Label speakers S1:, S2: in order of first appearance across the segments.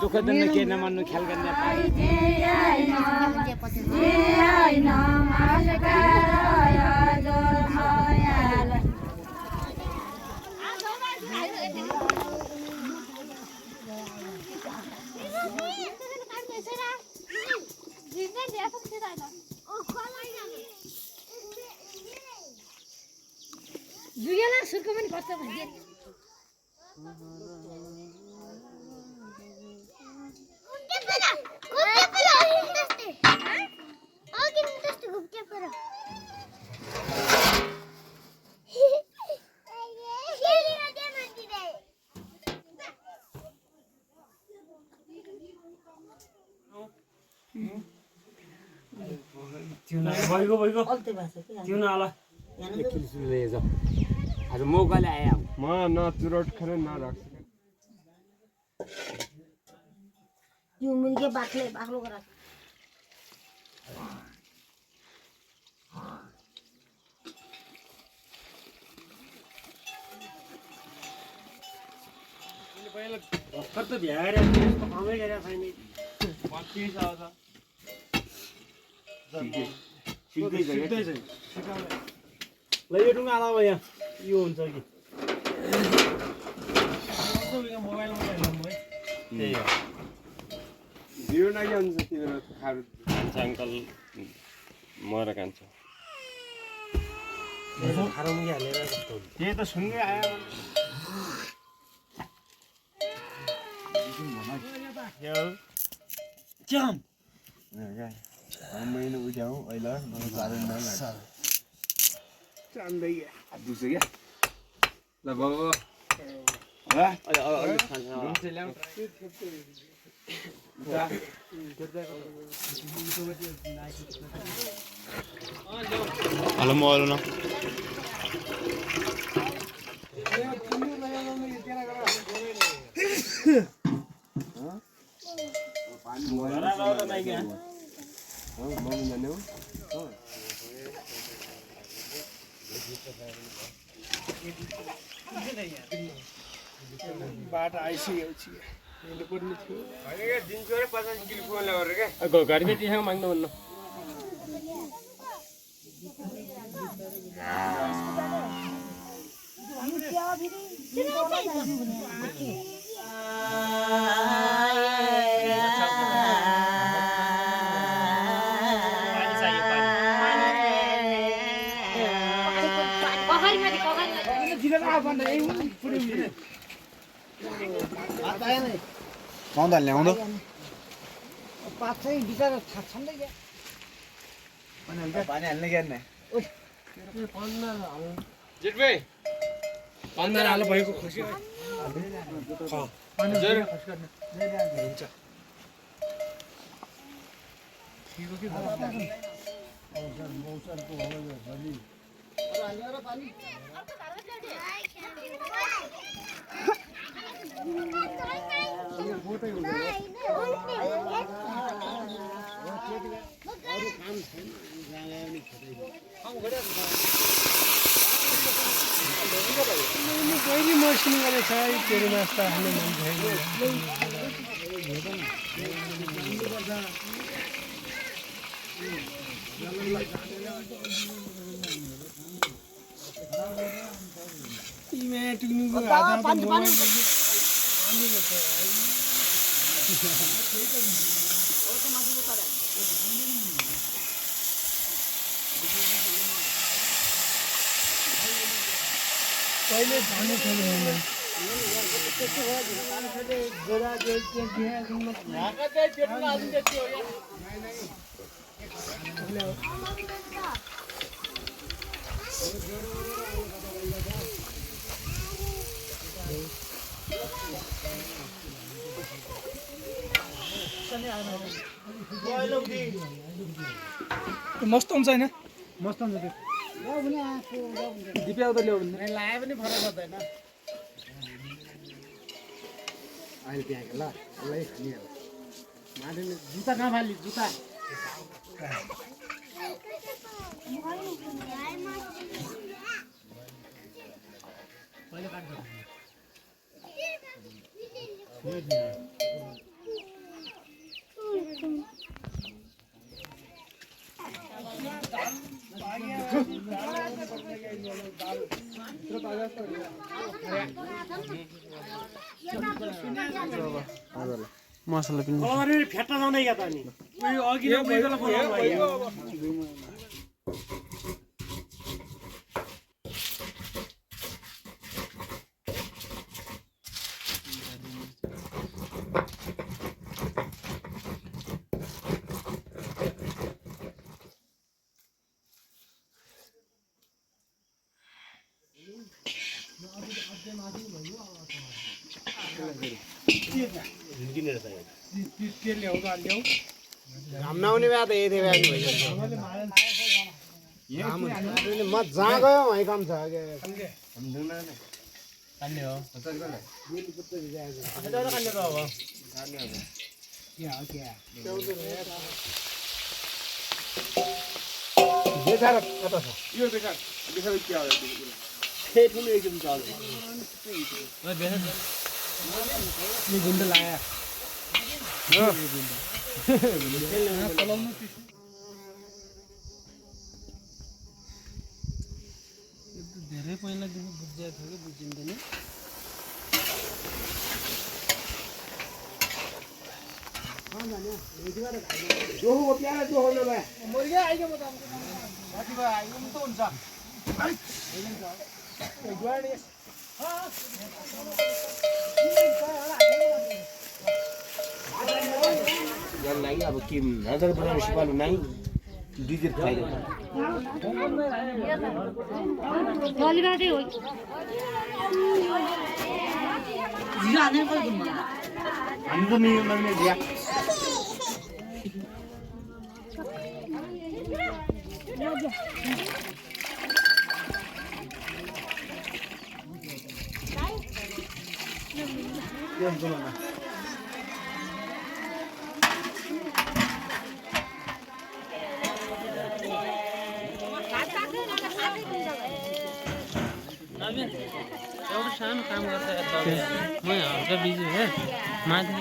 S1: दुःख दिन के नमान्नु ख्याल गर्ने
S2: जुगेला सुरको पनि पर्छ भन्थे
S1: आज मौकाले आया
S3: म न चुरोट खरे न राख्छ
S2: यो मुर्गे बाक्लो गरा
S1: पहिला भर्खर त भ्याएर यसको कामै गरेको छैन बाँकी छ सिक्दैछ ल यो ढुङ्गा आला भयो यो हुन्छ कि मोबाइलमा त्यही हो
S3: भिडियो लागि हुन्छ तिम्रो खानु
S1: खान्छ अङ्कल मर खान्छ खारो मुखी हालेर कस्तो त्यही त सुन्दै आयो
S3: मैले उठ्याउँ अहिले चान्दै दुसो क्या ल बाबु
S4: हेलो म अरू न
S3: बाटो आइसकेको छु पर्ने थियो
S1: दिनको 50 किलो फोन लगाएर क्या घरकै टिसँग माग्नु भन्नु
S4: पाउँदा ल्याउँदो
S2: पाछै बिचारा छाड्छन्दै के
S4: पानी हाल्ने क्या
S1: जेठ भाइ पान्दार हाल भएको खुसी हजुर हुन्छ
S3: पहिले मसिन गरेछ तेरो नास्ता खाने मन पहिले पानी छोड्नु मस्त हुन्छ हैन मस्त हुन्छ त्यो दिप्याउ त ल्याउ भने लाए पनि फरक पर्दैन अहिले त्यहाँ ल यसलाई खाने हो मान्छेले जुत्ता कहाँ फाली जुत्ता मसला पनि
S1: अरे फेट्टा जाँदै क्या त अनि उयो अघि नै उयोलाई बनाउनु भयो
S5: घाम नआउने बेला त यति बेला म जहाँ गयो वहीँ काम छ
S3: गुन्ड लाया धेरै पहिलादेखि बुझिएको थियो कि बुझिँदैन
S5: लागि अब के हजार बनाउने सिपालु नै डिजिट खाइदियो
S2: गलीबाटै हो
S5: हामी त नियम लाग्ने दिया
S6: एउटा सानो काम गर्छ म हल्का बिजी भएँ माथि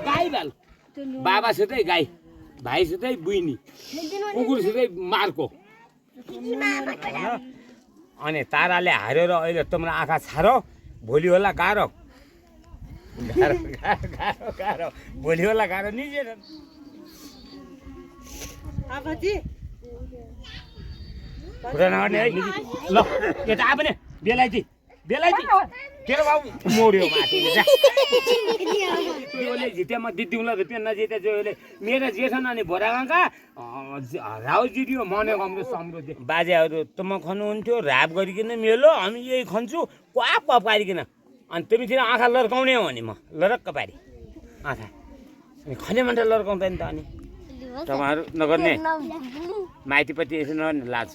S5: गाई भाल बाबासितै गाई भाइसितै बुइनी कुकुरसितै मार्को अनि ताराले हारेर अहिले तिम्रो आँखा छारो भोलि होला गाह्रो गाह्रो गाह्रो गाह्रो गाह्रो भोलि होला गाह्रो निजेर कुरा नगर्ने है ल यता आ पनि बेलायती बेलायती तेरो बाबु मोड्यो माथिले जोले जित्या म दिदिउँला रुपियाँ नजित्या जोले मेरो जेठन अनि भोरागाङका राउ जित्यो मने कम्रो समरो बाजेहरू तँ म खन्नुहुन्थ्यो ऱ्याप गरिकन मेलो हामी यही खन्छु क्वाप क्वाप पारिकन अनि तिमीतिर आँखा लर्काउने हो नि म लरक्क पारी आँखा अनि खने मान्छे लर्काउँदैन त अनि तपाईँहरू नगर्ने माइतीपट्टि यसो नगर्ने लाज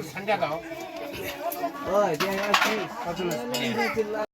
S5: संध्याकाळ हो